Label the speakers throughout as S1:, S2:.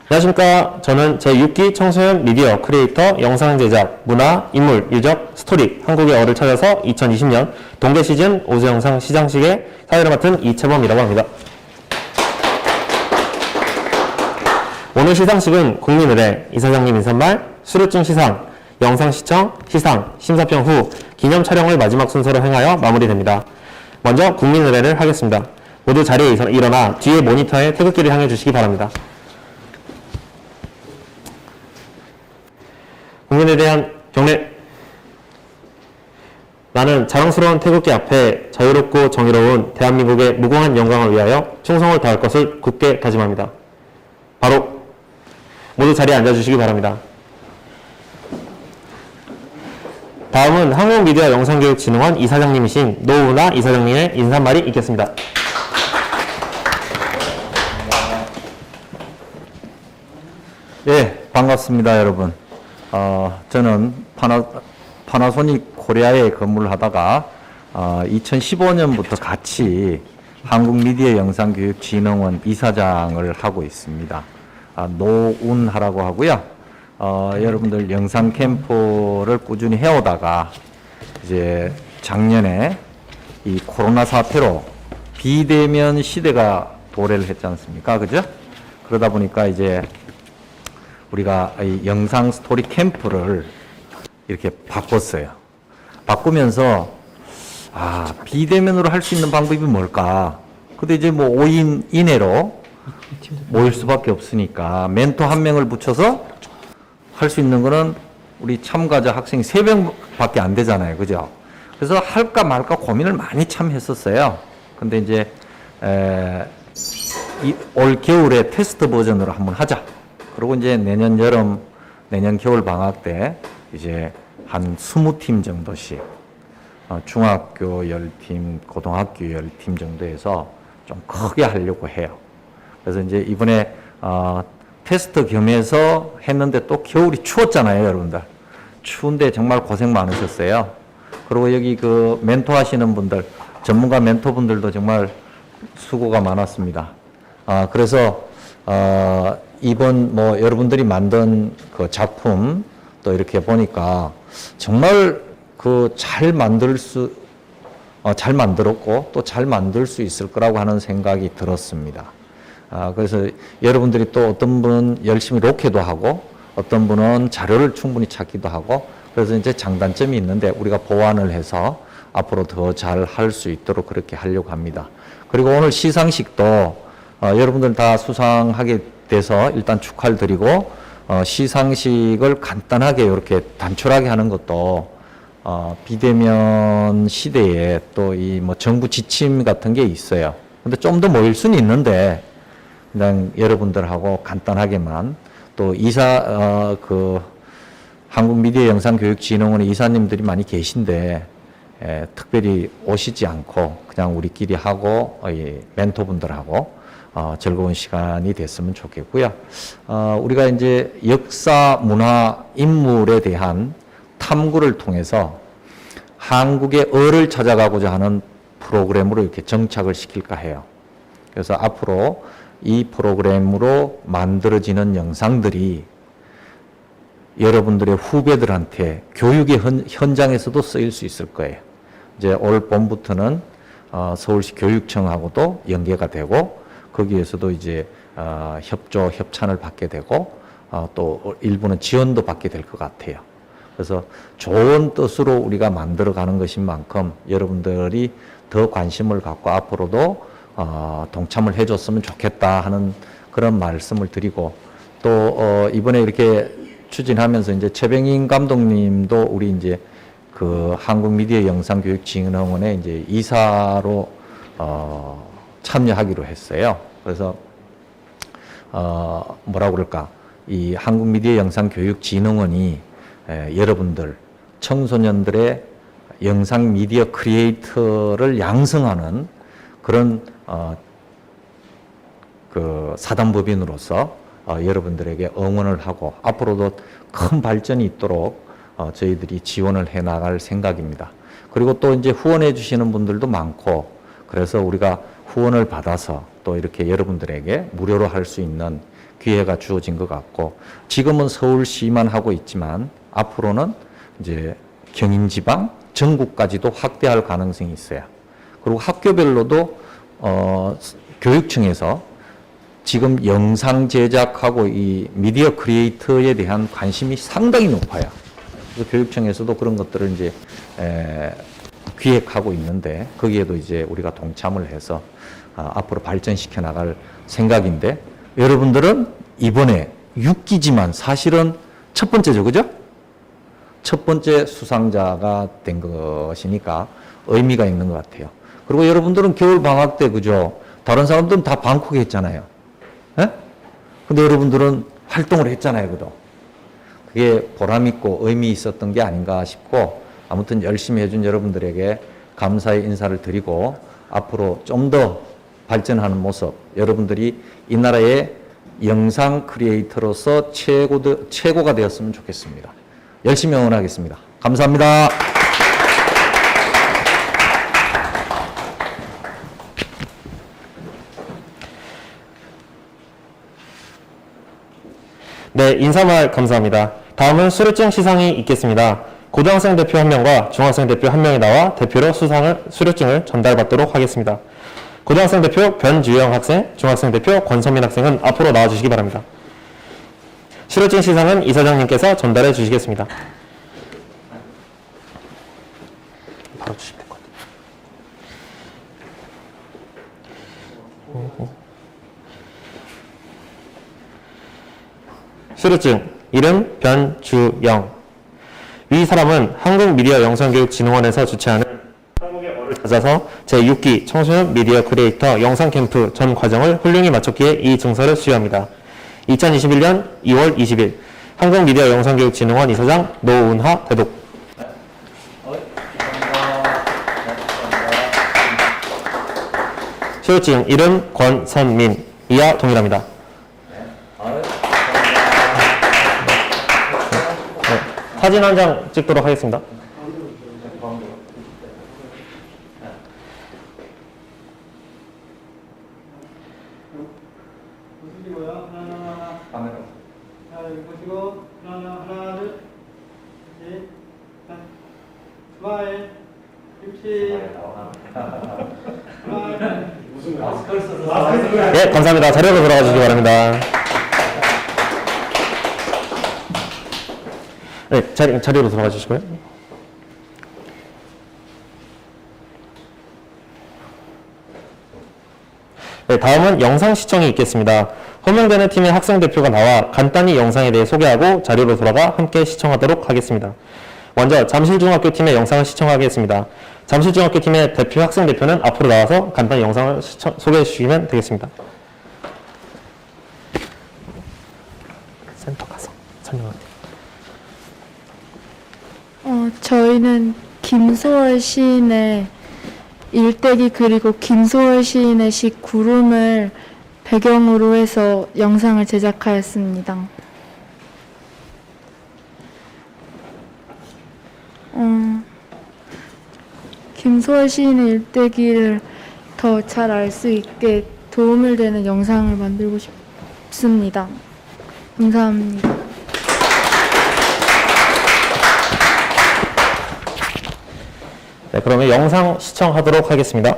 S1: 안녕하십니까. 저는 제6기 청소년 미디어 크리에이터 영상 제작, 문화, 인물, 유적, 스토리, 한국의 어를 찾아서 2020년 동계 시즌 오즈 영상 시상식의 사회를 맡은 이채범이라고 합니다. 오늘 시상식은 국민의례, 이사장님 인사말, 수료증 시상, 영상 시청, 시상, 심사평 후 기념 촬영을 마지막 순서로 행하여 마무리됩니다. 먼저 국민의례를 하겠습니다. 모두 자리에 일어나 뒤에 모니터에 태극기를 향해 주시기 바랍니다. 국민에 대한 경례. 나는 자랑스러운 태극기 앞에 자유롭고 정의로운 대한민국의 무궁한 영광을 위하여 충성을 다할 것을 굳게 다짐합니다. 바로 모두 자리에 앉아주시기 바랍니다. 다음은 한국미디어 영상교육진흥원 이사장님이신 노우나 이사장님의 인사말이 있겠습니다.
S2: 예, 반갑습니다, 여러분. 저는 파나소닉 코리아에 근무를 하다가 2015년부터 같이 한국미디어 영상교육진흥원 이사장을 하고 있습니다. 노운하라고 하고요. 여러분들 영상 캠프를 꾸준히 해오다가 이제 작년에 이 코로나 사태로 비대면 시대가 도래를 했지 않습니까? 그죠? 그러다 보니까 이제 우리가 이 영상 스토리 캠프를 이렇게 바꿨어요. 바꾸면서 비대면으로 할 수 있는 방법이 뭘까? 근데 이제 뭐 5인 이내로 모일 수밖에 없으니까 멘토 한 명을 붙여서 할 수 있는 거는 우리 참가자 학생이 3명밖에 안 되잖아요. 그죠? 그래서 할까 말까 고민을 많이 참 했었어요. 근데 이제 올 겨울에 테스트 버전으로 한번 하자. 그리고 이제 내년 여름, 내년 겨울 방학 때 이제 한 20팀 정도씩 중학교 10팀, 고등학교 10팀 정도 해서 좀 크게 하려고 해요. 그래서 이제 이번에 테스트 겸해서 했는데 또 겨울이 추웠잖아요, 여러분들. 추운데 정말 고생 많으셨어요. 그리고 여기 그 멘토 하시는 분들, 전문가 멘토분들도 정말 수고가 많았습니다. 그래서 이번 뭐 여러분들이 만든 그 작품 또 이렇게 보니까 정말 그 잘 만들었고 또 잘 만들 수 있을 거라고 하는 생각이 들었습니다. 그래서 여러분들이 또 어떤 분은 열심히 로케도 하고 어떤 분은 자료를 충분히 찾기도 하고 그래서 이제 장단점이 있는데 우리가 보완을 해서 앞으로 더 잘 할 수 있도록 그렇게 하려고 합니다. 그리고 오늘 시상식도 여러분들 다 수상하게 돼서 일단 축하를 드리고 시상식을 간단하게 이렇게 단촐하게 하는 것도 비대면 시대에 또 이 뭐 정부 지침 같은 게 있어요. 근데 좀 더 모일 수는 있는데 그냥 여러분들하고 간단하게만 또 한국미디어영상교육진흥원의 이사님들이 많이 계신데 특별히 오시지 않고 그냥 우리끼리 하고 멘토분들하고 즐거운 시간이 됐으면 좋겠고요. 우리가 이제 역사, 문화, 인물에 대한 탐구를 통해서 한국의 어를 찾아가고자 하는 프로그램으로 이렇게 정착을 시킬까 해요. 그래서 앞으로 이 프로그램으로 만들어지는 영상들이 여러분들의 후배들한테 교육의 현장에서도 쓰일 수 있을 거예요. 이제 올 봄부터는 서울시 교육청하고도 연계가 되고 거기에서도 이제 협찬을 받게 되고 또 일부는 지원도 받게 될 것 같아요. 그래서 좋은 뜻으로 우리가 만들어가는 것인 만큼 여러분들이 더 관심을 갖고 앞으로도 동참을 해줬으면 좋겠다 하는 그런 말씀을 드리고 또 이번에 이렇게 추진하면서 이제 최병인 감독님도 우리 이제 그 한국미디어영상교육진흥원에 이제 이사로 참여하기로 했어요. 그래서 뭐라고 그럴까? 이 한국미디어영상교육진흥원이 여러분들 청소년들의 영상 미디어 크리에이터를 양성하는 그런 그 사단법인으로서 여러분들에게 응원을 하고 앞으로도 큰 발전이 있도록 저희들이 지원을 해 나갈 생각입니다. 그리고 또 이제 후원해 주시는 분들도 많고 그래서 우리가 후원을 받아서 또 이렇게 여러분들에게 무료로 할 수 있는 기회가 주어진 것 같고, 지금은 서울시만 하고 있지만 앞으로는 이제 경인지방 전국까지도 확대할 가능성이 있어요. 그리고 학교별로도 교육청에서 지금 영상 제작하고 이 미디어 크리에이터에 대한 관심이 상당히 높아요. 그래서 교육청에서도 그런 것들을 이제 기획하고 있는데, 거기에도 이제 우리가 동참을 해서 앞으로 발전시켜 나갈 생각인데, 여러분들은 이번에 6기지만 사실은 첫 번째죠, 그죠? 첫 번째 수상자가 된 것이니까 의미가 있는 것 같아요. 그리고 여러분들은 겨울 방학 때, 그죠? 다른 사람들은 다 방콕에 했잖아요. 예? 근데 여러분들은 활동을 했잖아요, 그죠? 그게 보람있고 의미 있었던 게 아닌가 싶고, 아무튼 열심히 해준 여러분들에게 감사의 인사를 드리고, 앞으로 좀 더 발전하는 모습, 여러분들이 이 나라의 영상 크리에이터로서 최고가 되었으면 좋겠습니다. 열심히 응원하겠습니다. 감사합니다.
S1: 네, 인사말 감사합니다. 다음은 수료증 시상이 있겠습니다. 고등학생 대표 1명과 중학생 대표 1명이 나와 대표로 수료증을 전달받도록 하겠습니다. 고등학생 대표 변주영 학생, 중학생 대표 권선민 학생은 앞으로 나와주시기 바랍니다. 수료증 시상은 이사장님께서 전달해 주시겠습니다. 바로 주시면 될 것 같아요. 수료증 이름 변주영. 위 사람은 한국미디어영상교육진흥원에서 주최하는 한국의 어를 찾아서 제6기 청소년 미디어 크리에이터 영상캠프 전 과정을 훌륭히 마쳤기에 이 증서를 수여합니다. 2021년 2월 20일 한국미디어영상교육진흥원 이사장 노은하 대독. 수료증 이름 권선민. 이하 동일합니다. 사진 한 장 찍도록 하겠습니다. 네, 감사합니다. 자리로 돌아가 주시기 바랍니다. 네, 자리로 돌아가 주시고요. 네, 다음은 영상 시청이 있겠습니다. 호명되는 팀의 학생 대표가 나와 간단히 영상에 대해 소개하고 자리로 돌아가 함께 시청하도록 하겠습니다. 먼저 잠실중학교 팀의 영상을 시청하겠습니다. 잠실중학교 팀의 대표 학생 대표는 앞으로 나와서 간단히 영상을 소개해 주시면 되겠습니다. 센터 가서 설명할게요.
S3: 저희는 김소월 시인의 일대기 그리고 김소월 시인의 시 구름을 배경으로 해서 영상을 제작하였습니다. 김소월 시인의 일대기를 더 잘 알 수 있게 도움을 되는 영상을 만들고 싶습니다. 감사합니다.
S1: 네, 그러면 영상 시청하도록 하겠습니다.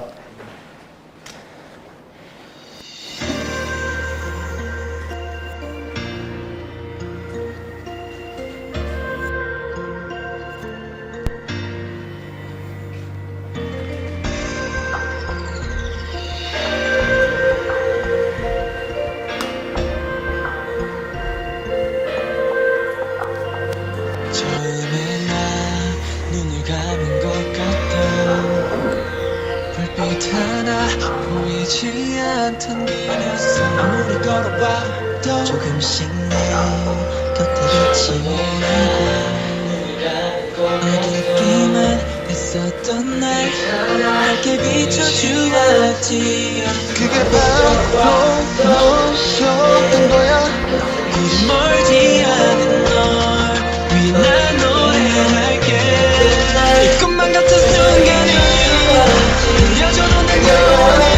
S4: 처음에 나 눈을 감은 것 같아 불빛 하나 보이지 않던 길에서 아무리 걸어봐도 조금씩 내 곁에 갇히고 알겠기만 했었던 날 밝게 비춰주었지 그게 바로 너였던 거야 그리 멀지 않은 널 위해 난 노래할게 이 꿈만 같은 순간이 들려줘도 난 영원히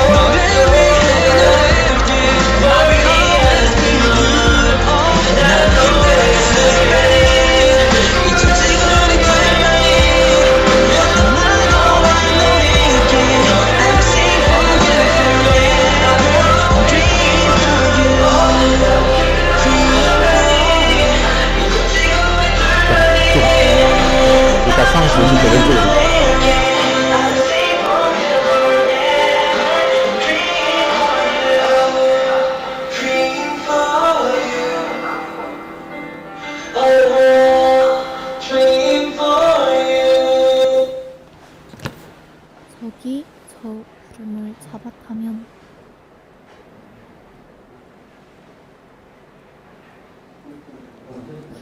S4: 너를 위해 노래할게 맘이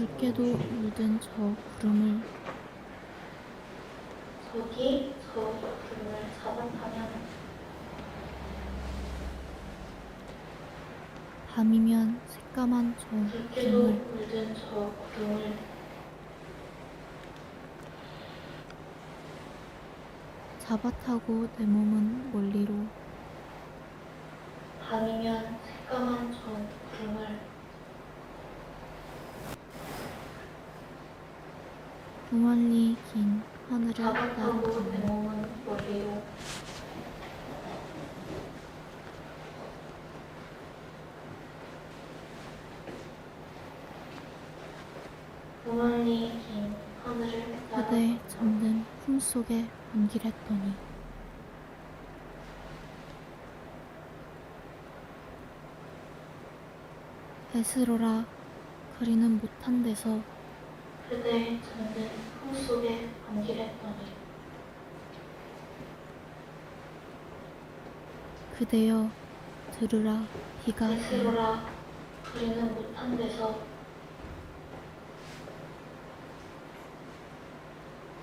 S3: 붉게도 물든 저 구름을
S5: 저기 저 구름을 잡아타면
S3: 밤이면 새까만 저
S5: 붉게도
S3: 구름을
S5: 물든 저 구름을
S3: 잡아타고 내 몸은 멀리로
S5: 밤이면 새까만 저 구름을
S3: 두멀리 긴 하늘을
S5: 잡아타고 내
S3: 따라가며
S5: 몸은 멀리로 두멀리 긴 하늘을 따라
S3: 그대 잠든 품속에 안기랬더니 베스로라 그리는 못한 데서
S5: 그대의 잠든 품속에 안기랬더니
S3: 그대여 들으라 비가 내려
S5: 베스로라 그리는 못한 데서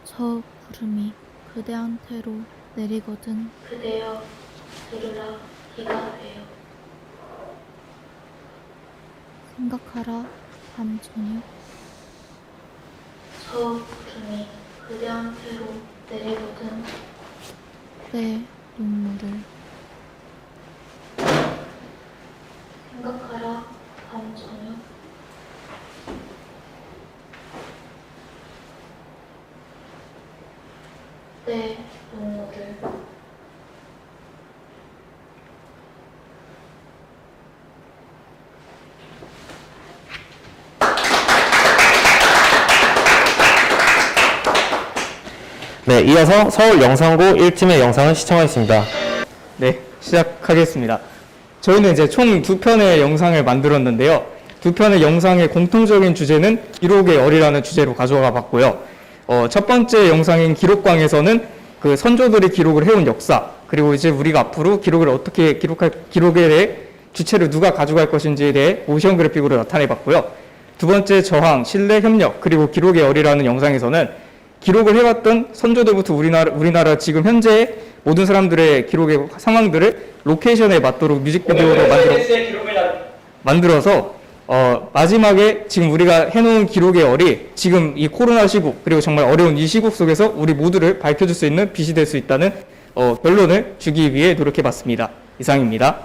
S3: 저 구름이 그대한테로 내리거든
S5: 그대여 들으라 비가 와요.
S3: 생각하라 밤 저녁
S5: 저 구름이 그대한테로 내리거든
S3: 내 눈물을
S5: 생각하라 밤 저녁 내 눈물을
S1: 네, 이어서 서울 영상고 1팀의 영상을 시청하겠습니다.
S6: 네, 시작하겠습니다. 저희는 이제 총 2편의 영상을 만들었는데요. 2편의 영상의 공통적인 주제는 기록의 열이라는 주제로 가져가 봤고요. 첫 번째 영상인 기록광에서는 그 선조들이 기록을 해온 역사, 그리고 이제 우리가 앞으로 기록을 어떻게 기록에 대해 주체를 누가 가져갈 것인지에 대해 모션 그래픽으로 나타내 봤고요. 두 번째 저항, 신뢰, 협력, 그리고 기록의 열이라는 영상에서는 기록을 해왔던 선조들부터 우리나라 지금 현재의 모든 사람들의 기록의 상황들을 로케이션에 맞도록 뮤직비디오로 만들어서 마지막에 지금 우리가 해놓은 기록의 열이 지금 이 코로나 시국 그리고 정말 어려운 이 시국 속에서 우리 모두를 밝혀줄 수 있는 빛이 될 수 있다는 결론을 주기 위해 노력해봤습니다. 이상입니다.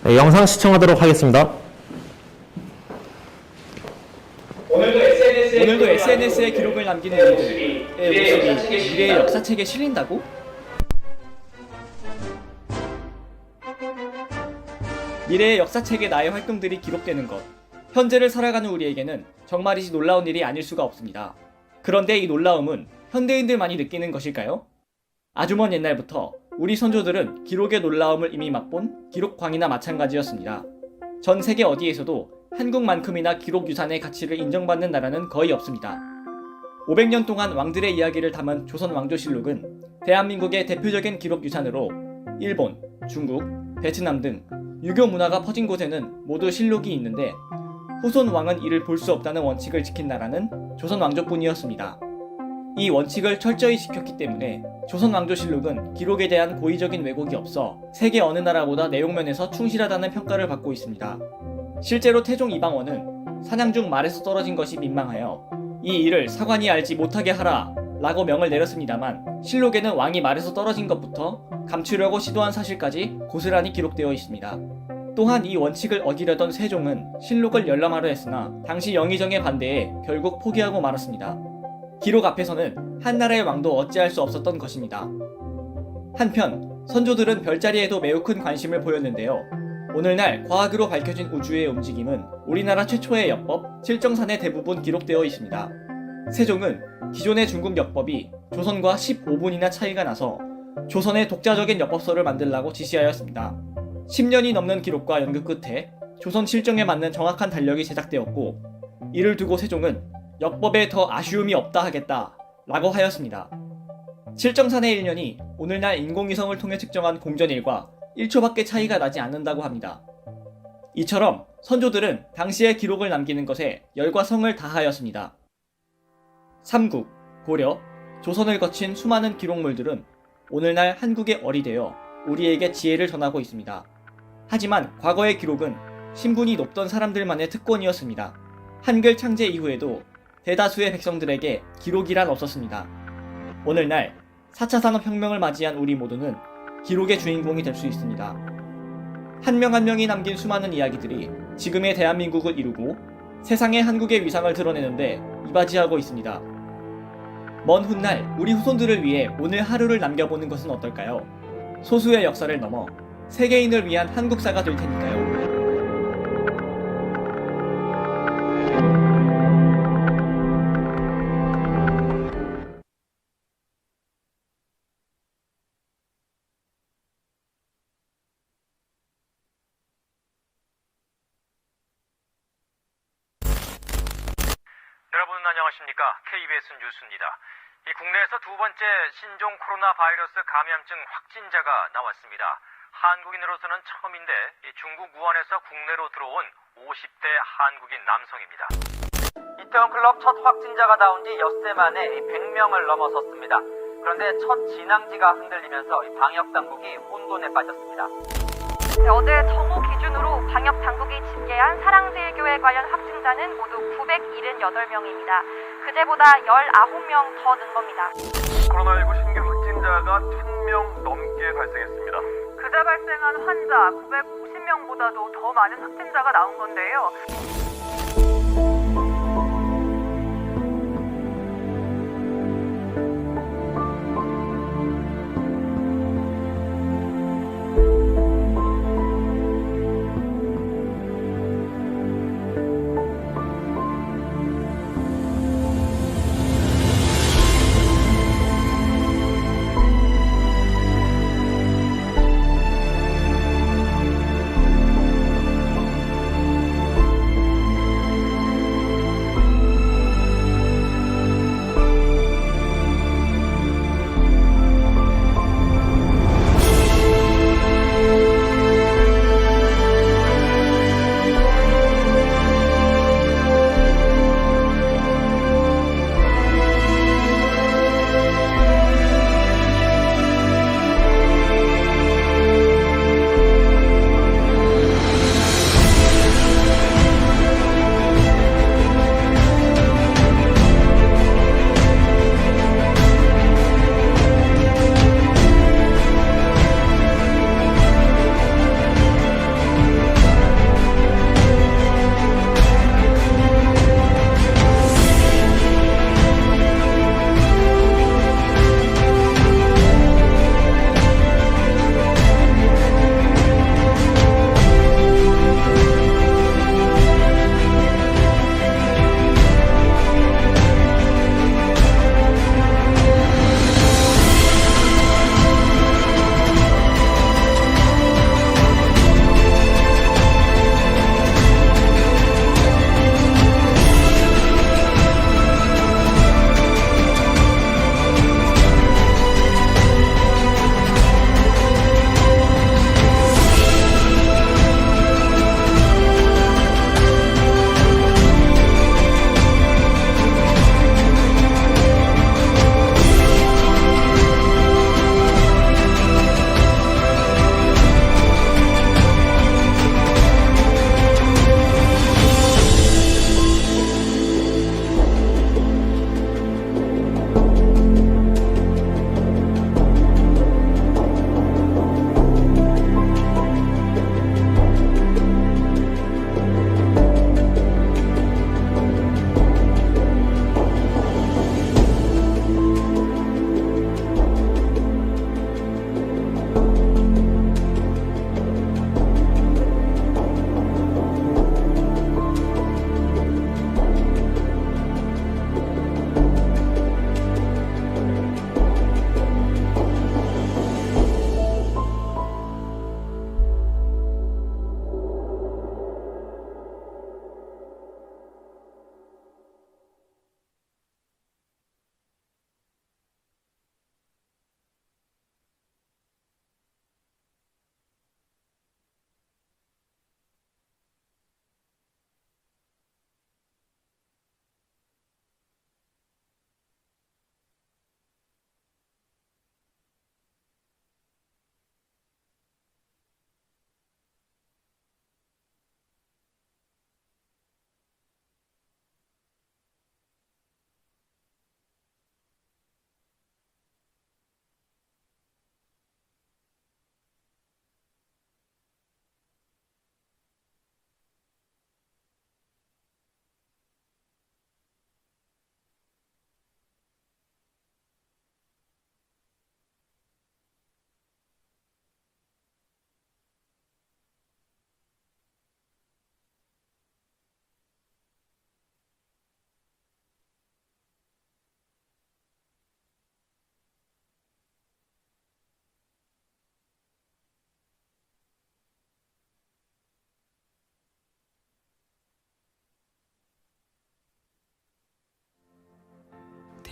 S1: 네, 영상 시청하도록 하겠습니다.
S7: 오늘도 SNS에 기록을 남기는 이들의 모습이 미래의 역사책에 실린다고? 미래의 역사책에 나의 활동들이 기록되는 것. 현재를 살아가는 우리에게는 정말이지 놀라운 일이 아닐 수가 없습니다. 그런데 이 놀라움은 현대인들만이 느끼는 것일까요? 아주 먼 옛날부터 우리 선조들은 기록의 놀라움을 이미 맛본 기록광이나 마찬가지였습니다. 전 세계 어디에서도 한국만큼이나 기록 유산의 가치를 인정받는 나라는 거의 없습니다. 500년 동안 왕들의 이야기를 담은 조선 왕조실록은 대한민국의 대표적인 기록 유산으로 일본, 중국, 베트남 등 유교 문화가 퍼진 곳에는 모두 실록이 있는데 후손 왕은 이를 볼 수 없다는 원칙을 지킨 나라는 조선 왕조뿐이었습니다. 이 원칙을 철저히 지켰기 때문에 조선 왕조실록은 기록에 대한 고의적인 왜곡이 없어 세계 어느 나라보다 내용면에서 충실하다는 평가를 받고 있습니다. 실제로 태종 이방원은 사냥 중 말에서 떨어진 것이 민망하여 이 일을 사관이 알지 못하게 하라 라고 명을 내렸습니다만 실록에는 왕이 말에서 떨어진 것부터 감추려고 시도한 사실까지 고스란히 기록되어 있습니다. 또한 이 원칙을 어기려던 세종은 실록을 열람하려 했으나 당시 영의정의 반대에 결국 포기하고 말았습니다. 기록 앞에서는 한 나라의 왕도 어찌할 수 없었던 것입니다. 한편 선조들은 별자리에도 매우 큰 관심을 보였는데요. 오늘날 과학으로 밝혀진 우주의 움직임은 우리나라 최초의 역법 칠정산에 대부분 기록되어 있습니다. 세종은 기존의 중국 역법이 조선과 15분이나 차이가 나서 조선의 독자적인 역법서를 만들라고 지시하였습니다. 10년이 넘는 기록과 연구 끝에 조선 실정에 맞는 정확한 달력이 제작되었고 이를 두고 세종은 역법에 더 아쉬움이 없다 하겠다 라고 하였습니다. 칠정산의 1년이 오늘날 인공위성을 통해 측정한 공전일과 1초밖에 차이가 나지 않는다고 합니다. 이처럼 선조들은 당시의 기록을 남기는 것에 열과 성을 다하였습니다. 삼국, 고려, 조선을 거친 수많은 기록물들은 오늘날 한국의 얼이 되어 우리에게 지혜를 전하고 있습니다. 하지만 과거의 기록은 신분이 높던 사람들만의 특권이었습니다. 한글 창제 이후에도 대다수의 백성들에게 기록이란 없었습니다. 오늘날 4차 산업혁명을 맞이한 우리 모두는 기록의 주인공이 될 수 있습니다. 한 명 한 명이 남긴 수많은 이야기들이 지금의 대한민국을 이루고 세상의 한국의 위상을 드러내는데 이바지하고 있습니다. 먼 훗날 우리 후손들을 위해 오늘 하루를 남겨보는 것은 어떨까요? 소수의 역사를 넘어 세계인을 위한 한국사가 될 테니까요.
S8: 여러분 안녕하십니까? KBS 뉴스입니다. 국내에서 두 번째 신종 코로나 바이러스 감염증 확진자가 나왔습니다. 한국인으로서는 처음인데 중국 우한에서 국내로 들어온 50대 한국인 남성입니다. 이태원클럽 첫 확진자가 나온 지 엿새 만에 100명을 넘어섰습니다. 그런데 첫 진앙지가 흔들리면서 방역당국이 혼돈에 빠졌습니다.
S9: 어제 정오 기준으로 방역당국이 집계한 사랑제일교회 관련 확진자는 모두 978명입니다. 그제보다 19명 더 는 겁니다.
S8: 코로나19 신규 확진자가 1000명 넘게 발생했습니다.
S9: 그제 발생한 환자 950명보다도 더 많은 확진자가 나온 건데요.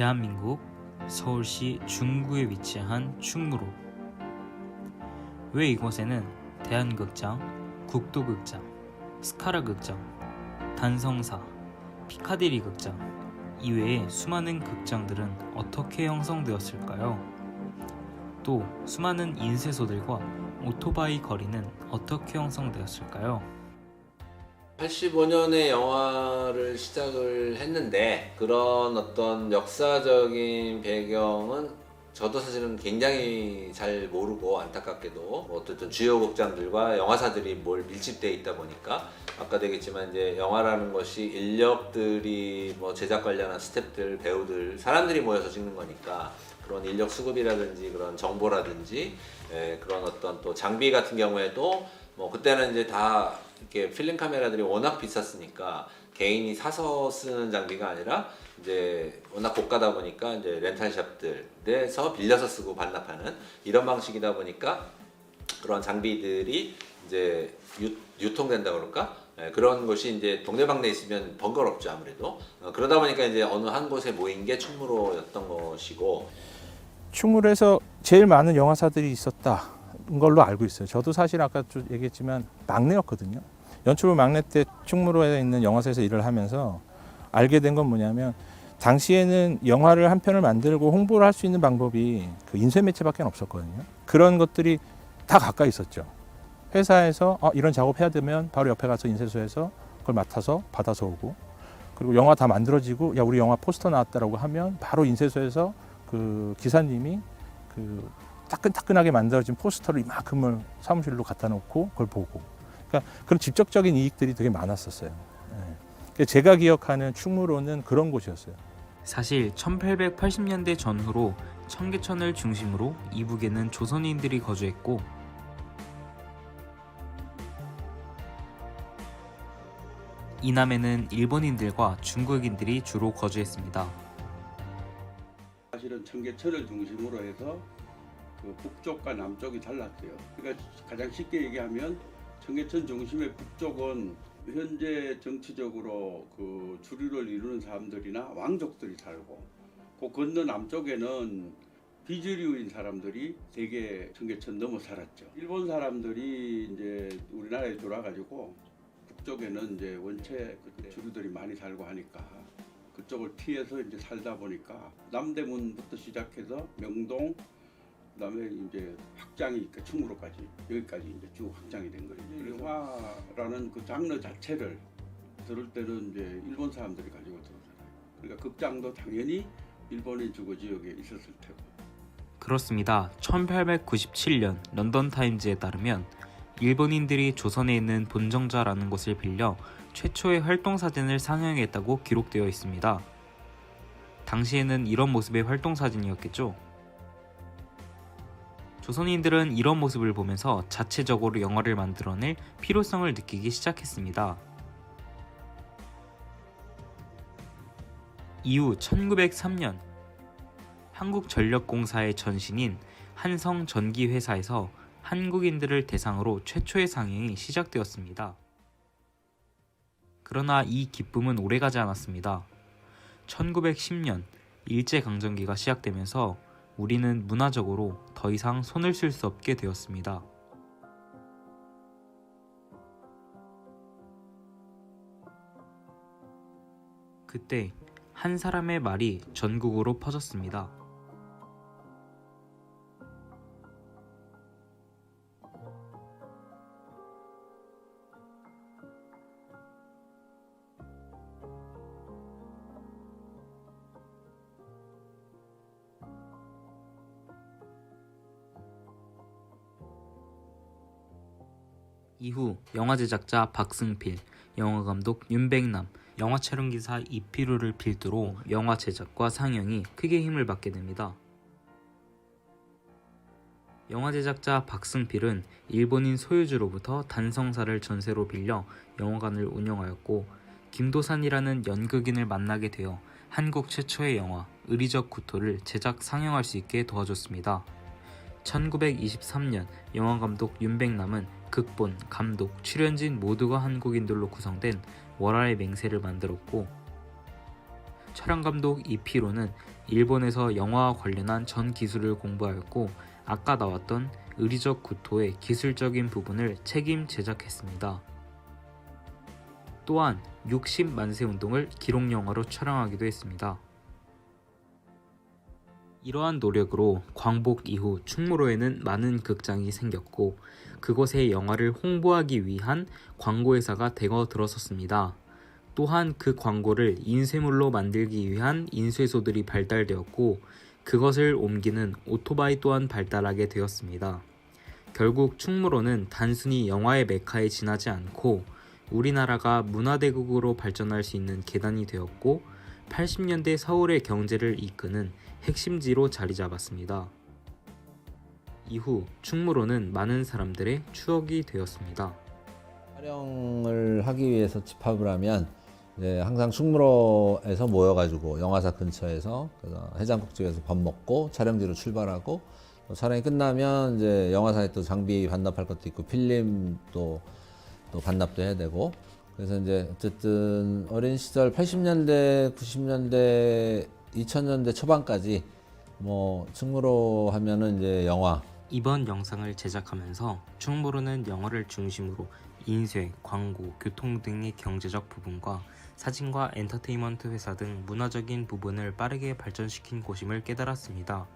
S10: 대한민국 서울시 중구에 위치한 충무로. 왜 이곳에는 대한극장, 국도극장, 스카라극장, 단성사, 피카디리 극장 이외에 수많은 극장들은 어떻게 형성되었을까요? 또 수많은 인쇄소들과 오토바이 거리는 어떻게 형성되었을까요?
S11: 85년에 영화를 시작을 했는데 그런 어떤 역사적인 배경은 저도 사실은 굉장히 잘 모르고 안타깝게도 어쨌든 주요 극장들과 영화사들이 뭘 밀집되어 있다 보니까 아까도 얘기했지만 이제 영화라는 것이 인력들이 뭐 제작 관련한 스태프들, 배우들, 사람들이 모여서 찍는 거니까 그런 인력 수급이라든지 그런 정보라든지 그런 어떤 또 장비 같은 경우에도 뭐 그때는 이제 다 이렇게 필름 카메라들이 워낙 비쌌으니까 개인이 사서 쓰는 장비가 아니라 이제 워낙 고가다 보니까 이제 렌탈샵들에서 빌려서 쓰고 반납하는 이런 방식이다 보니까 그런 장비들이 이제 유통된다 그럴까? 그런 곳이 이제 동네방네 있으면 번거롭죠 아무래도. 그러다 보니까 이제 어느 한 곳에 모인 게 충무로였던 것이고.
S12: 충무로에서 제일 많은 영화사들이 있었다. 걸로 알고 있어요. 저도 사실 아까 좀 얘기했지만 막내였거든요. 연출부 막내 때 충무로에 있는 영화사에서 일을 하면서 알게 된 건 뭐냐면 당시에는 영화를 한 편을 만들고 홍보를 할 수 있는 방법이 그 인쇄 매체밖에 없었거든요. 그런 것들이 다 가까이 있었죠. 회사에서 이런 작업해야 되면 바로 옆에 가서 인쇄소에서 그걸 맡아서 받아서 오고, 그리고 영화 다 만들어지고 야 우리 영화 포스터 나왔다라고 하면 바로 인쇄소에서 그 기사님이 그 따끈따끈하게 만들어진 포스터를 이만큼을 사무실로 갖다 놓고 그걸 보고, 그러니까 그런 직접적인 이익들이 되게 많았었어요. 제가 기억하는 충무로는 그런 곳이었어요.
S10: 사실 1880년대 전후로 청계천을 중심으로 이북에는 조선인들이 거주했고 이남에는 일본인들과 중국인들이 주로 거주했습니다.
S13: 사실은 청계천을 중심으로 해서 그 북쪽과 남쪽이 달랐어요. 그러니까 가장 쉽게 얘기하면 청계천 중심의 북쪽은 현재 정치적으로 그 주류를 이루는 사람들이나 왕족들이 살고, 그 건너 남쪽에는 비주류인 사람들이 대개 청계천 넘어 살았죠. 일본 사람들이 이제 우리나라에 들어와가지고 북쪽에는 이제 원체 그때 주류들이 많이 살고 하니까 그쪽을 피해서 이제 살다 보니까 남대문부터 시작해서 명동, 그다음에 이제 확장이 충무로까지 여기까지 이제 쭉 확장이 된 거예요. 영화라는 그 장르 자체를 들을 때는 이제 일본 사람들이 가지고 들어오잖아요. 그러니까 극장도 당연히 일본인 주거 지역에 있었을 테고.
S10: 그렇습니다. 1897년 런던 타임즈에 따르면 일본인들이 조선에 있는 본정자라는 곳을 빌려 최초의 활동 사진을 상영했다고 기록되어 있습니다. 당시에는 이런 모습의 활동 사진이었겠죠. 조선인들은 이런 모습을 보면서 자체적으로 영화를 만들어낼 필요성을 느끼기 시작했습니다. 이후 1903년 한국전력공사의 전신인 한성전기회사에서 한국인들을 대상으로 최초의 상영이 시작되었습니다. 그러나 이 기쁨은 오래가지 않았습니다. 1910년 일제강점기가 시작되면서 우리는 문화적으로 더 이상 손을 쓸 수 없게 되었습니다. 그때 한 사람의 말이 전국으로 퍼졌습니다. 이후 영화 제작자 박승필, 영화감독 윤백남, 영화 촬영기사 이필우를 필두로 영화 제작과 상영이 크게 힘을 받게 됩니다. 영화 제작자 박승필은 일본인 소유주로부터 단성사를 전세로 빌려 영화관을 운영하였고, 김도산이라는 연극인을 만나게 되어 한국 최초의 영화 의리적 구토를 제작 상영할 수 있게 도와줬습니다. 1923년 영화감독 윤백남은 극본, 감독, 출연진 모두가 한국인들로 구성된 월화의 맹세를 만들었고, 촬영감독 이피로는 일본에서 영화와 관련한 전 기술을 공부하였고 아까 나왔던 의리적 구토의 기술적인 부분을 책임 제작했습니다. 또한 60만세 운동을 기록 영화로 촬영하기도 했습니다. 이러한 노력으로 광복 이후 충무로에는 많은 극장이 생겼고 그곳의 영화를 홍보하기 위한 광고회사가 대거 들어섰습니다. 또한 그 광고를 인쇄물로 만들기 위한 인쇄소들이 발달되었고 그것을 옮기는 오토바이 또한 발달하게 되었습니다. 결국 충무로는 단순히 영화의 메카에 지나지 않고 우리나라가 문화대국으로 발전할 수 있는 계단이 되었고 80년대 서울의 경제를 이끄는 핵심지로 자리 잡았습니다. 이후 충무로는 많은 사람들의 추억이 되었습니다.
S11: 촬영을 하기 위해서 집합을 하면 항상 충무로에서 모여가지고 영화사 근처에서 해장국집에서 밥 먹고 촬영지로 출발하고 촬영이 끝나면 이제 영화사에 또 장비 반납할 것도 있고 필름 또 반납도 해야 되고 그래서 이제 어쨌든 어린 시절 80년대, 90년대, 2000년대 초반까지 뭐 충무로 하면은 이제 영화.
S10: 이번 영상을 제작하면서 충무로는 영화를 중심으로 인쇄, 광고, 교통 등의 경제적 부분과 사진과 엔터테인먼트 회사 등 문화적인 부분을 빠르게 발전시킨 곳임을 깨달았습니다.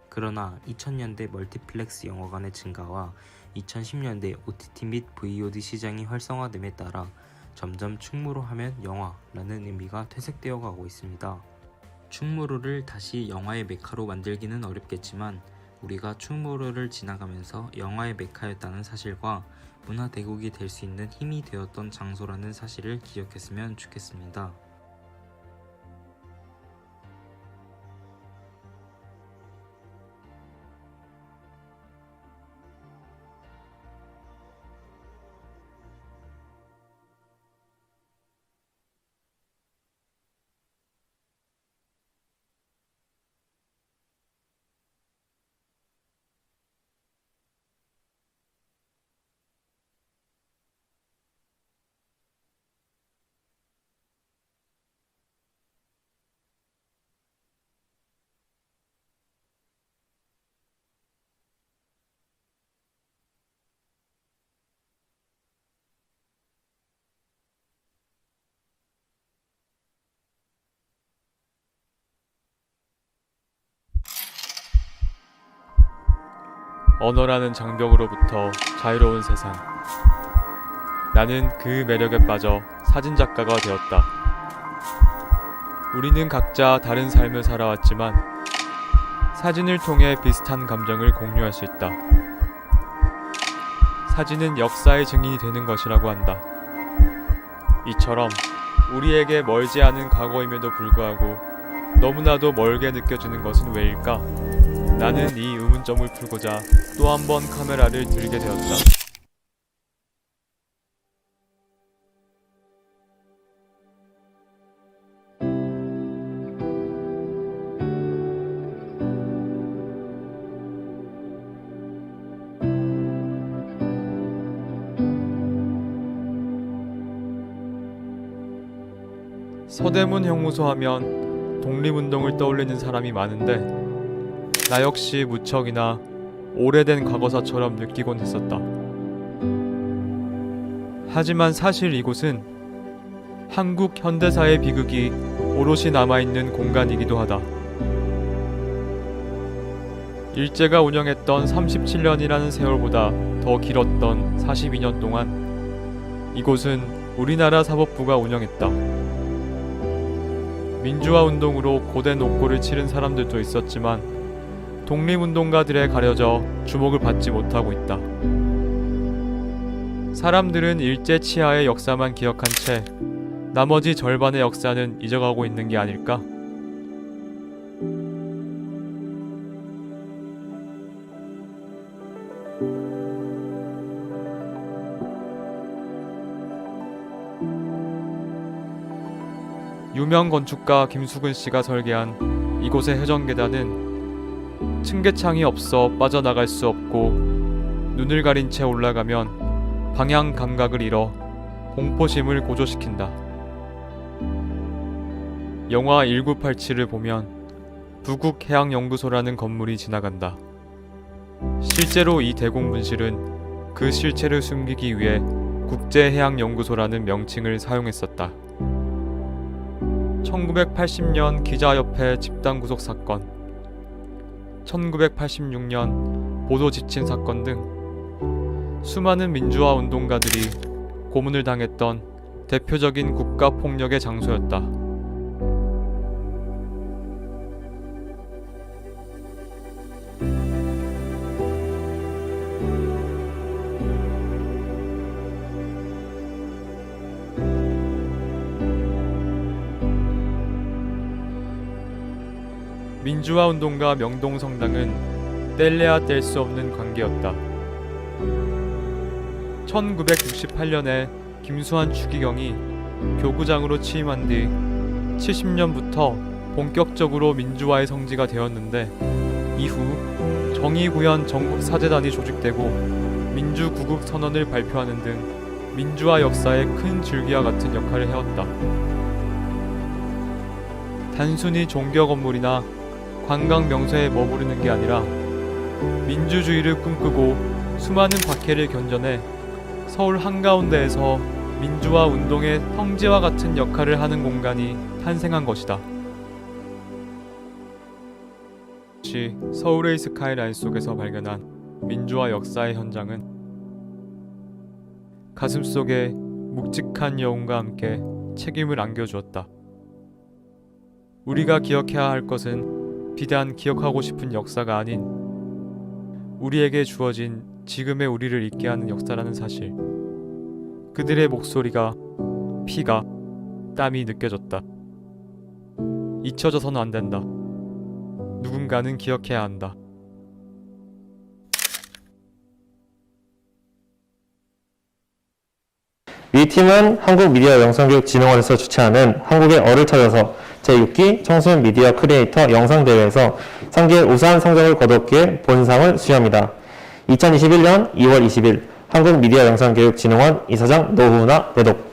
S10: 그러나 2000년대 멀티플렉스 영화관의 증가와 2010년대 OTT 및 VOD 시장이 활성화됨에 따라 점점 충무로 하면 영화라는 의미가 퇴색되어 가고 있습니다. 충무로를 다시 영화의 메카로 만들기는 어렵겠지만 우리가 충무로를 지나가면서 영화의 메카였다는 사실과 문화대국이 될 수 있는 힘이 되었던 장소라는 사실을 기억했으면 좋겠습니다.
S14: 언어라는 장벽으로부터 자유로운 세상. 나는 그 매력에 빠져 사진작가가 되었다. 우리는 각자 다른 삶을 살아왔지만 사진을 통해 비슷한 감정을 공유할 수 있다. 사진은 역사의 증인이 되는 것이라고 한다. 이처럼 우리에게 멀지 않은 과거임에도 불구하고 너무나도 멀게 느껴지는 것은 왜일까? 나는 이 의문점을 풀고자 또 한 번 카메라를 들게 되었다. 서대문 형무소 하면 독립운동을 떠올리는 사람이 많은데 나 역시 무척이나 오래된 과거사처럼 느끼곤 했었다. 하지만 사실 이곳은 한국 현대사의 비극이 오롯이 남아있는 공간이기도 하다. 일제가 운영했던 37년이라는 세월보다 더 길었던 42년 동안 이곳은 우리나라 사법부가 운영했다. 민주화 운동으로 고된 옥고를 치른 사람들도 있었지만 독립운동가들에 가려져 주목을 받지 못하고 있다. 사람들은 일제 치하의 역사만 기억한 채 나머지 절반의 역사는 잊어가고 있는 게 아닐까? 유명 건축가 김수근 씨가 설계한 이곳의 해전계단은 층계창이 없어 빠져나갈 수 없고 눈을 가린 채 올라가면 방향 감각을 잃어 공포심을 고조시킨다. 영화 1987을 보면 부국해양연구소라는 건물이 지나간다. 실제로 이 대공분실은 그 실체를 숨기기 위해 국제해양연구소라는 명칭을 사용했었다. 1980년 기자협회 집단구속 사건, 1986년 보도 지침 사건 등 수많은 민주화 운동가들이 고문을 당했던 대표적인 국가폭력의 장소였다. 민주화 운동가 명동성당은 뗄래야 뗄 수 없는 관계였다. 1968년에 김수환 추기경이 교구장으로 취임한 뒤 70년부터 본격적으로 민주화의 성지가 되었는데, 이후 정의구현 전국사재단이 조직되고 민주구국선언을 발표하는 등 민주화 역사에 큰 줄기와 같은 역할을 해왔다. 단순히 종교 건물이나 관광 명소에 머무르는 게 아니라 민주주의를 꿈꾸고 수많은 박해를 견뎌내 서울 한가운데에서 민주화 운동의 성지와 같은 역할을 하는 공간이 탄생한 것이다. 서울의 스카이라인 속에서 발견한 민주화 역사의 현장은 가슴속에 묵직한 여운과 함께 책임을 안겨주었다. 우리가 기억해야 할 것은 비단 기억하고 싶은 역사가 아닌 우리에게 주어진 지금의 우리를 있게 하는 역사라는 사실. 그들의 목소리가, 피가, 땀이 느껴졌다. 잊혀져서는 안 된다. 누군가는 기억해야 한다.
S1: 이 팀은 한국미디어영상교육진흥원에서 주최하는 한국의 어를 찾아서 제6기 청소년 미디어 크리에이터 영상대회에서 상계 우수한 성적을 거뒀기에 본상을 수여합니다. 2021년 2월 20일 한국미디어영상교육진흥원 이사장 노후나 대독.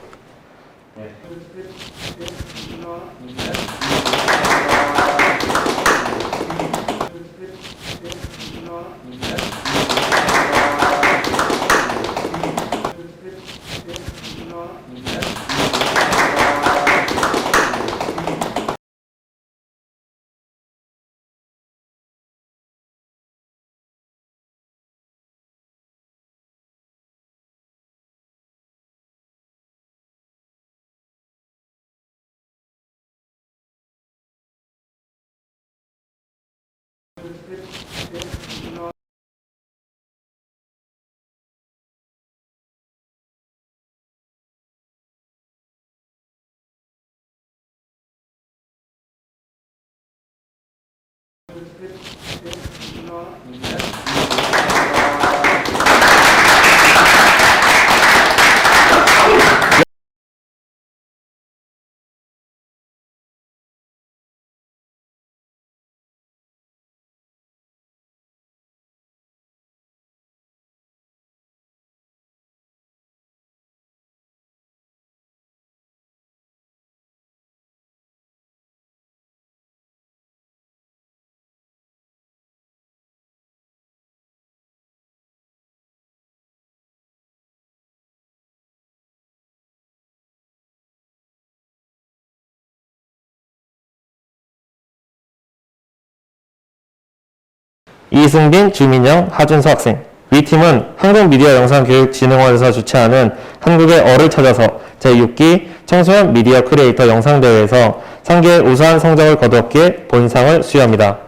S1: 이승빈, 주민영, 하준서 학생. 위 팀은 한국미디어영상교육진흥원에서 주최하는 한국의 어를 찾아서 제6기 청소년 미디어 크리에이터 영상대회에서 상계 우수한 성적을 거두었기에 본상을 수여합니다.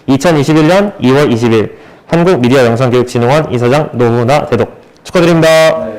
S1: 2021년 2월 20일 한국미디어영상교육진흥원 이사장 노후나 대독. 축하드립니다.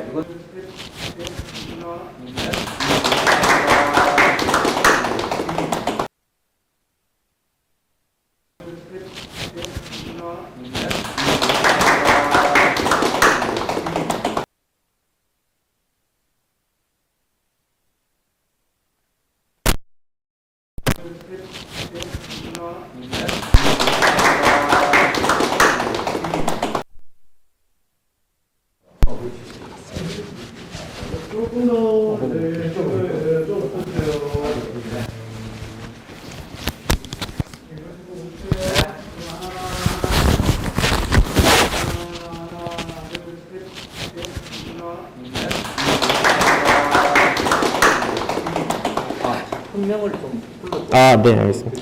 S1: 네, 알겠습니다.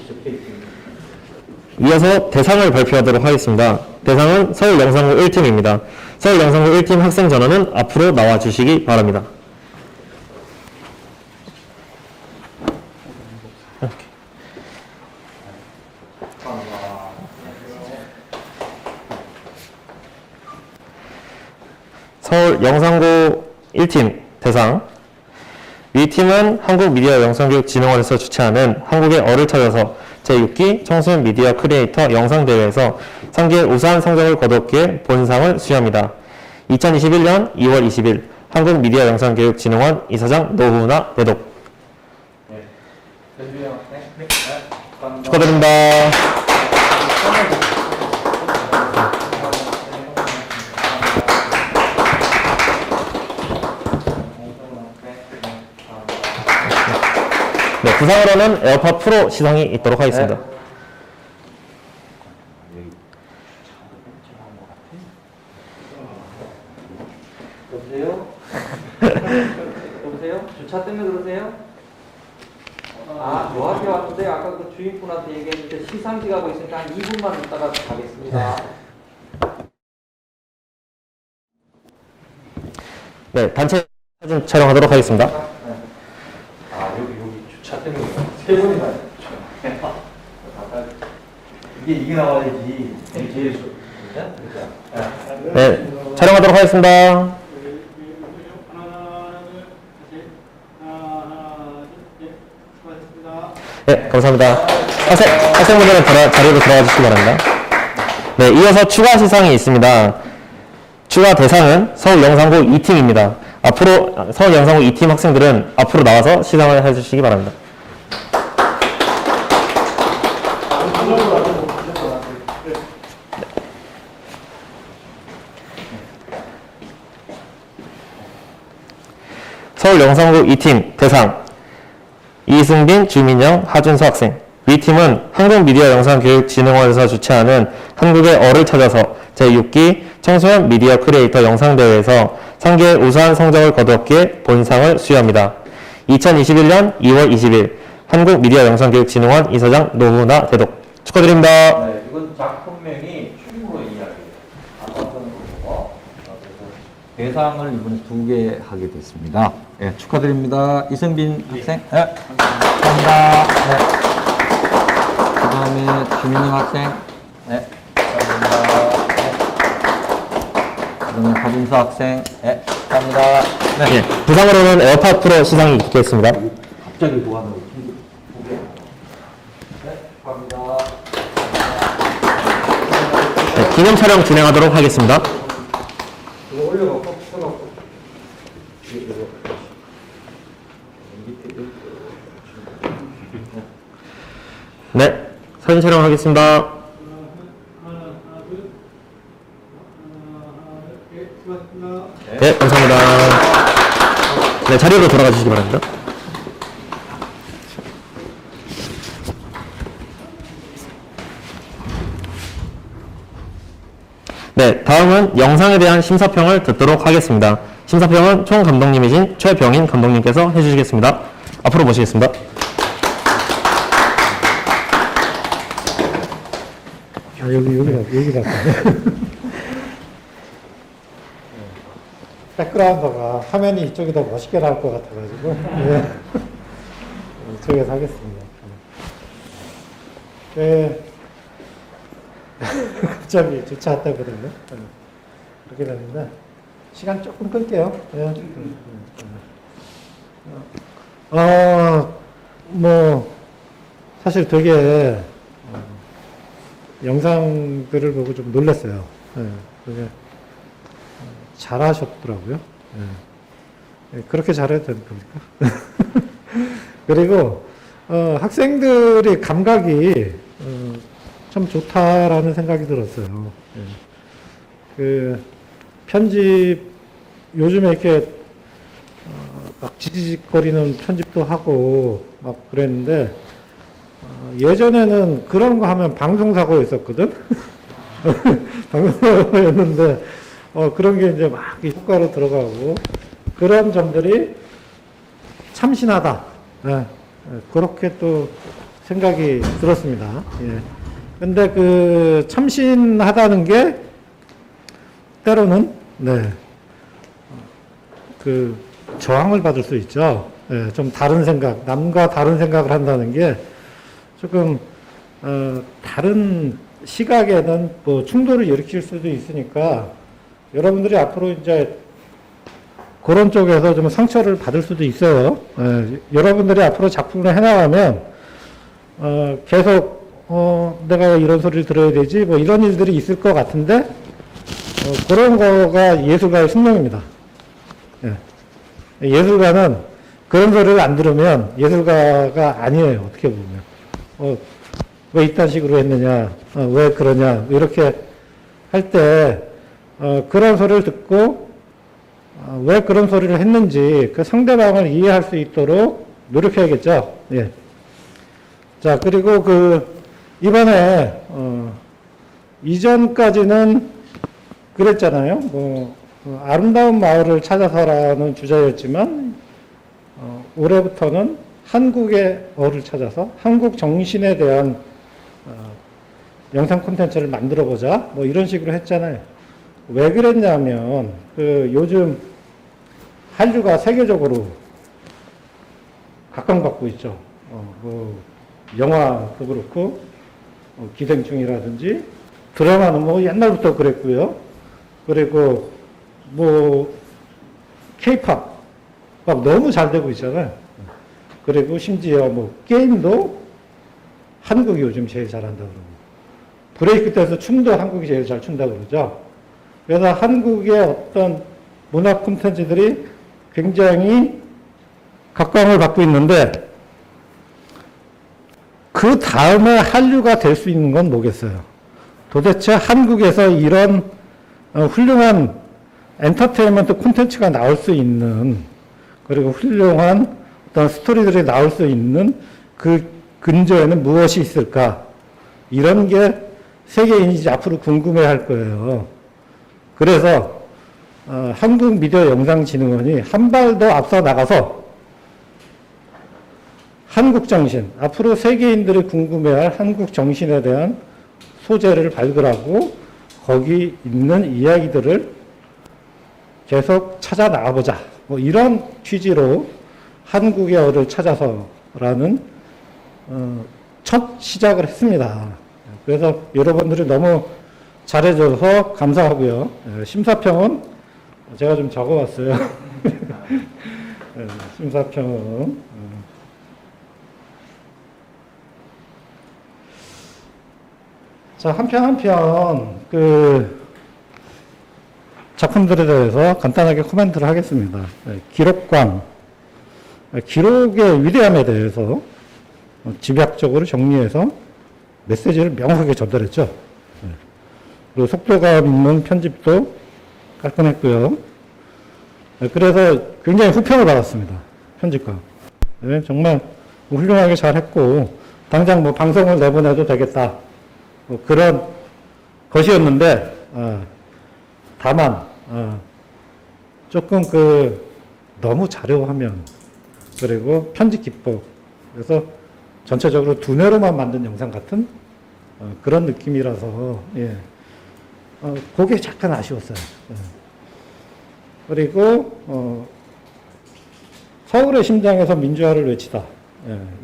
S1: 이어서 대상을 발표하도록 하겠습니다. 대상은 서울영상고 1팀입니다. 서울영상고 1팀 학생 전원은 앞으로 나와 주시기 바랍니다. 서울영상고 1팀 대상. 위 팀은 한국미디어영상교육진흥원에서 주최하는 한국의 얼을 찾아서 제6기 청소년 미디어 크리에이터 영상대회에서 상기의 우수한 성적을 거뒀기에 본상을 수여합니다. 2021년 2월 20일 한국미디어영상교육진흥원 이사장 노후나 대독. 축하드립니다. 네, 부상으로는 에어팟 프로 시상이 있도록 하겠습니다.
S2: 여보세요? 여보세요? 주차 때문에 그러세요? 요 앞에 왔는데 아까 그 주인분한테 얘기했는데 시상식 하고 있으니까 한 2분만 있다가 가겠습니다.
S1: 네, 단체 사진 촬영하도록 하겠습니다.
S2: 여기 주차 때문에 세 번이나 이게 나와야지. 이게 제일 좋은데?
S1: 네, 촬영하도록 하겠습니다. 네, 감사합니다. 학생분들은 자리로 들어가 주시기 바랍니다. 네, 이어서 추가 시상이 있습니다. 추가 대상은 서울영상고 2팀입니다. 앞으로 서울영상고 2팀 학생들은 앞으로 나와서 시상을 해주시기 바랍니다. 서울영상고 2팀 대상 이승빈, 주민영, 하준서 학생. B팀은 한국미디어영상교육진흥원에서 주최하는 한국의 얼을 찾아서 제6기 청소년 미디어 크리에이터 영상대회에서 상기의 우수한 성적을 거두었기에 본상을 수여합니다. 2021년 2월 20일 한국미디어영상교육진흥원 이사장 노후나 대독. 축하드립니다.
S2: 네, 이건 작품명이 충무로 이야기예요. 대상을 이번에 2개 하게 됐습니다. 네, 축하드립니다. 이승빈 학생. 네, 감사합니다. 네. 그 다음에 주민영 학생. 네, 감사합니다. 네. 그 다음에 하준서 학생. 네, 감사합니다. 네.
S1: 네, 부상으로는 에어팟 프로 시상이 있겠습니다.
S2: 갑자기 뭐하는 네, 감사합니다.
S1: 네, 기념 촬영 진행하도록 하겠습니다.
S2: 이거 올려놓고 펴놓고.
S1: 네, 사진 촬영하겠습니다. 네, 감사합니다. 네, 자리로 돌아가 주시기 바랍니다. 네, 다음은 영상에 대한 심사평을 듣도록 하겠습니다. 심사평은 총 감독님이신 최병인 감독님께서 해주시겠습니다. 앞으로 모시겠습니다.
S15: 여기다. 백그라운드가 화면이 이쪽이 더 멋있게 나올 것 같아가지고, 예. 이쪽에서 하겠습니다. 갑자기 주차했다거든요. 그렇게 됐는데, 시간 조금 끌게요. 예. 사실 되게, 영상들을 보고 좀 놀랐어요. 예, 그게 잘하셨더라고요. 예. 예, 그렇게 잘해도 되는 겁니까? 그리고 학생들의 감각이 참 좋다라는 생각이 들었어요. 예. 그 편집 요즘에 이렇게 막 지지직거리는 편집도 하고 막 그랬는데. 예전에는 그런 거 하면 방송사고였었거든? 방송사고였는데, 그런 게 이제 막 효과로 들어가고 그런 점들이 참신하다. 그렇게 또 생각이 들었습니다. 예. 근데 그 참신하다는 게 때로는 그 저항을 받을 수 있죠. 예, 좀 다른 생각, 남과 다른 생각을 한다는 게 조금 다른 시각에는 뭐 충돌을 일으킬 수도 있으니까 여러분들이 앞으로 이제 그런 쪽에서 좀 상처를 받을 수도 있어요. 여러분들이 앞으로 작품을 해나가면 계속 내가 이런 소리를 들어야 되지 뭐 이런 일들이 있을 것 같은데 그런 거가 예술가의 숙명입니다. 예술가는 그런 소리를 안 들으면 예술가가 아니에요. 어떻게 보면. 왜 이딴 식으로 했느냐, 왜 그러냐, 이렇게 할 때, 그런 소리를 듣고, 왜 그런 소리를 했는지 그 상대방을 이해할 수 있도록 노력해야겠죠. 예. 자, 그리고 이번에, 이전까지는 그랬잖아요. 아름다운 마을을 찾아서라는 주제였지만, 올해부터는 한국의 어를 찾아서 한국 정신에 대한 영상 콘텐츠를 만들어 보자. 뭐 이런 식으로 했잖아요. 왜 그랬냐면, 요즘 한류가 세계적으로 각광받고 있죠. 영화도 그렇고, 기생충이라든지, 드라마는 뭐 옛날부터 그랬고요. 그리고 케이팝 막 너무 잘 되고 있잖아요. 그리고 심지어 게임도 한국이 요즘 제일 잘한다 그러고 브레이크 댄스 춤도 한국이 제일 잘 춘다 그러죠. 그래서 한국의 어떤 문화 콘텐츠들이 굉장히 각광을 받고 있는데 그 다음에 한류가 될 수 있는 건 뭐겠어요? 도대체 한국에서 이런 훌륭한 엔터테인먼트 콘텐츠가 나올 수 있는 그리고 훌륭한 어떤 스토리들이 나올 수 있는 그 근저에는 무엇이 있을까? 이런 게 세계인이 이제 앞으로 궁금해 할 거예요. 그래서 한국미디어영상진흥원이 한 발 더 앞서 나가서 한국 정신, 앞으로 세계인들이 궁금해할 한국 정신에 대한 소재를 발굴하고 거기 있는 이야기들을 계속 찾아 나가보자. 뭐 이런 취지로 한국의 어를 찾아서라는 첫 시작을 했습니다. 그래서 여러분들이 너무 잘해줘서 감사하고요. 심사평은 제가 좀 적어봤어요. 심사평은 자, 한 편 한 편 작품들에 대해서 간단하게 코멘트를 하겠습니다. 기록관, 기록의 위대함에 대해서 집약적으로 정리해서 메시지를 명확하게 전달했죠. 그리고 속도감 있는 편집도 깔끔했고요. 그래서 굉장히 호평을 받았습니다. 편집가. 정말 훌륭하게 잘했고 당장 방송을 내보내도 되겠다. 그런 것이었는데 다만 조금 너무 자료화면 그리고 편집 기법 그래서 전체적으로 두뇌로만 만든 영상 같은 그런 느낌이라서 그게 약간 아쉬웠어요. 그리고 서울의 심장에서 민주화를 외치다.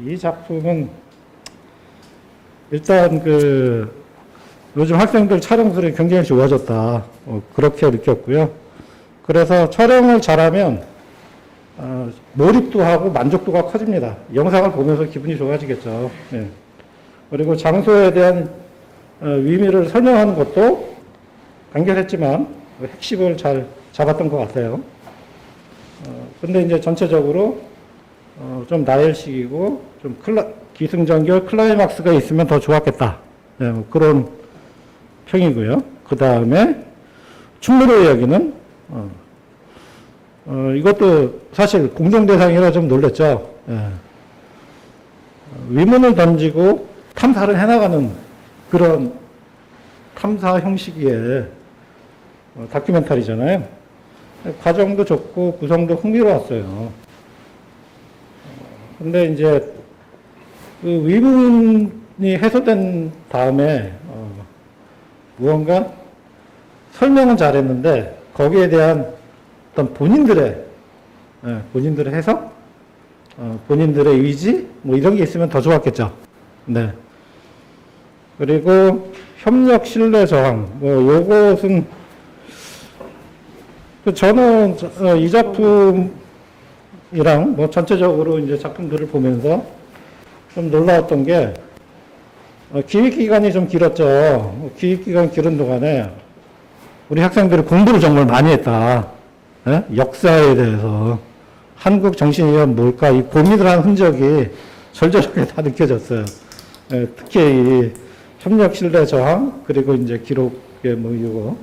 S15: 이 작품은 일단 요즘 학생들 촬영술이 굉장히 좋아졌다. 그렇게 느꼈고요. 그래서 촬영을 잘하면 몰입도 하고 만족도가 커집니다. 영상을 보면서 기분이 좋아지겠죠. 그리고 장소에 대한 의미를 설명하는 것도 간결했지만 핵심을 잘 잡았던 것 같아요. 근데 이제 전체적으로 좀 나열식이고 좀 기승전결 클라이막스가 있으면 더 좋았겠다. 그런 평이고요. 그 다음에 충무로 이야기는 이것도 사실 공동 대상이라 좀 놀랐죠. 위문을 던지고 탐사를 해나가는 그런 탐사 형식이에 다큐멘터리잖아요. 과정도 좋고 구성도 흥미로웠어요. 근데 이제 그 위문이 해소된 다음에 무언가 설명은 잘했는데 거기에 대한 어떤 본인들의 해석, 본인들의 의지 뭐 이런 게 있으면 더 좋았겠죠. 네. 그리고 협력 신뢰 저항 뭐 요것은 저는 이 작품이랑 뭐 전체적으로 이제 작품들을 보면서 좀 놀라웠던 게 기획 기간이 좀 길었죠. 기획 기간 길은 동안에 우리 학생들이 공부를 정말 많이 했다. 예? 역사에 대해서 한국 정신이 뭘까 이 고민을 한 흔적이 절절하게 다 느껴졌어요. 예, 특히 이 협력 신뢰 저항 그리고 이제 기록의 뭐 이거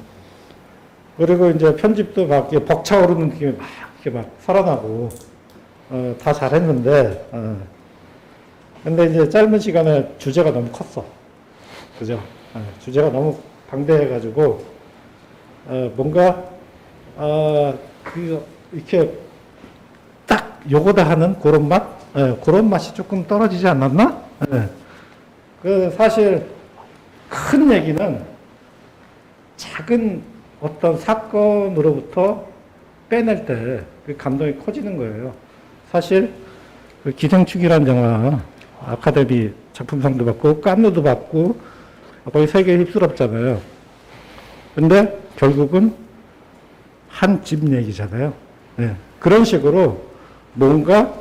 S15: 그리고 이제 편집도 막 이렇게 벅차오르는 느낌이 막 이렇게 막 살아나고 다 잘했는데 근데 이제 짧은 시간에 주제가 너무 컸어. 그죠? 주제가 너무 방대해가지고 뭔가 이렇게 딱 요거다 하는 그런 맛, 그런 맛이 조금 떨어지지 않았나? 그 사실 큰 얘기는 작은 어떤 사건으로부터 빼낼 때 그 감동이 커지는 거예요. 사실 그 기생충이라는 영화 아카데미 작품상도 받고 깐느도 받고 거의 세계에 휩쓸었잖아요. 근데 결국은 한 집 얘기잖아요. 네. 그런 식으로 뭔가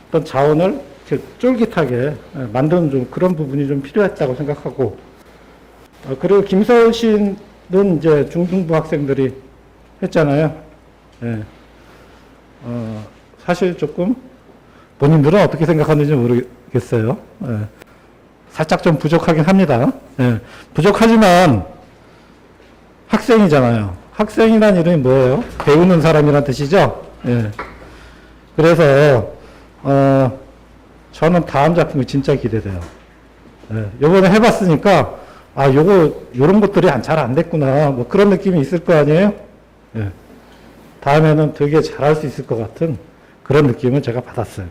S15: 어떤 자원을 이렇게 쫄깃하게 만드는 좀 그런 부분이 좀 필요했다고 생각하고 그리고 김서울 씨는 이제 중등부 학생들이 했잖아요. 네. 사실 조금 본인들은 어떻게 생각하는지 모르겠어요. 네. 살짝 좀 부족하긴 합니다. 네. 부족하지만 학생이잖아요. 학생이란 이름이 뭐예요? 배우는 사람이란 뜻이죠? 예. 그래서, 저는 다음 작품이 진짜 기대돼요. 예. 요번에 해봤으니까, 요런 것들이 잘 안 됐구나. 뭐 그런 느낌이 있을 거 아니에요? 예. 다음에는 되게 잘할 수 있을 것 같은 그런 느낌을 제가 받았어요.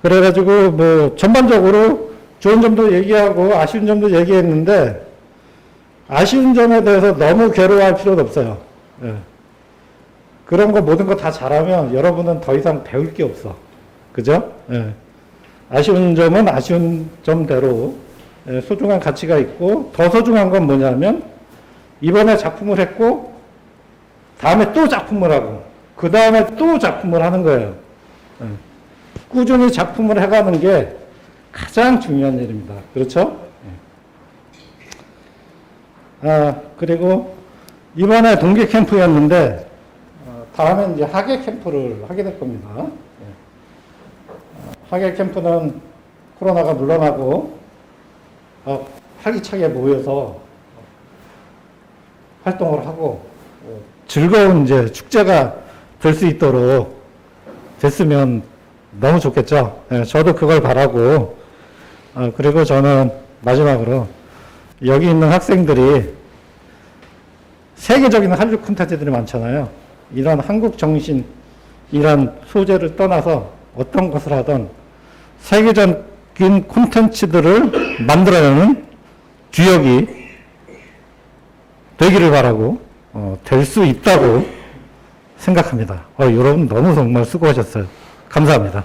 S15: 그래가지고, 뭐, 전반적으로 좋은 점도 얘기하고 아쉬운 점도 얘기했는데, 아쉬운 점에 대해서 너무 괴로워할 필요도 없어요. 예. 그런 거 모든 거 다 잘하면 여러분은 더 이상 배울 게 없어. 그죠? 예. 아쉬운 점은 아쉬운 점대로 소중한 가치가 있고 더 소중한 건 뭐냐면 이번에 작품을 했고 다음에 또 작품을 하고 그 다음에 또 작품을 하는 거예요. 예. 꾸준히 작품을 해가는 게 가장 중요한 일입니다. 그렇죠? 그리고 이번에 동계 캠프였는데 다음에 이제 학예 캠프를 하게 될 겁니다. 학예 캠프는 코로나가 물러나고 활기차게 모여서 활동을 하고 즐거운 이제 축제가 될 수 있도록 됐으면 너무 좋겠죠. 저도 그걸 바라고 그리고 저는 마지막으로 여기 있는 학생들이 세계적인 한류 콘텐츠들이 많잖아요. 이런 한국 정신, 이런 소재를 떠나서 어떤 것을 하든 세계적인 콘텐츠들을 만들어내는 주역이 되기를 바라고 될 수 있다고 생각합니다. 여러분 너무 정말 수고하셨어요. 감사합니다.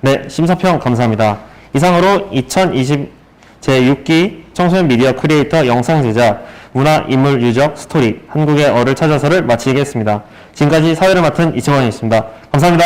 S1: 네, 심사평 감사합니다. 이상으로 2020 제6기 청소년 미디어 크리에이터 영상 제작 문화 인물 유적 스토리 한국의 얼을 찾아서를 마치겠습니다. 지금까지 사회를 맡은 이채원이었습니다. 감사합니다.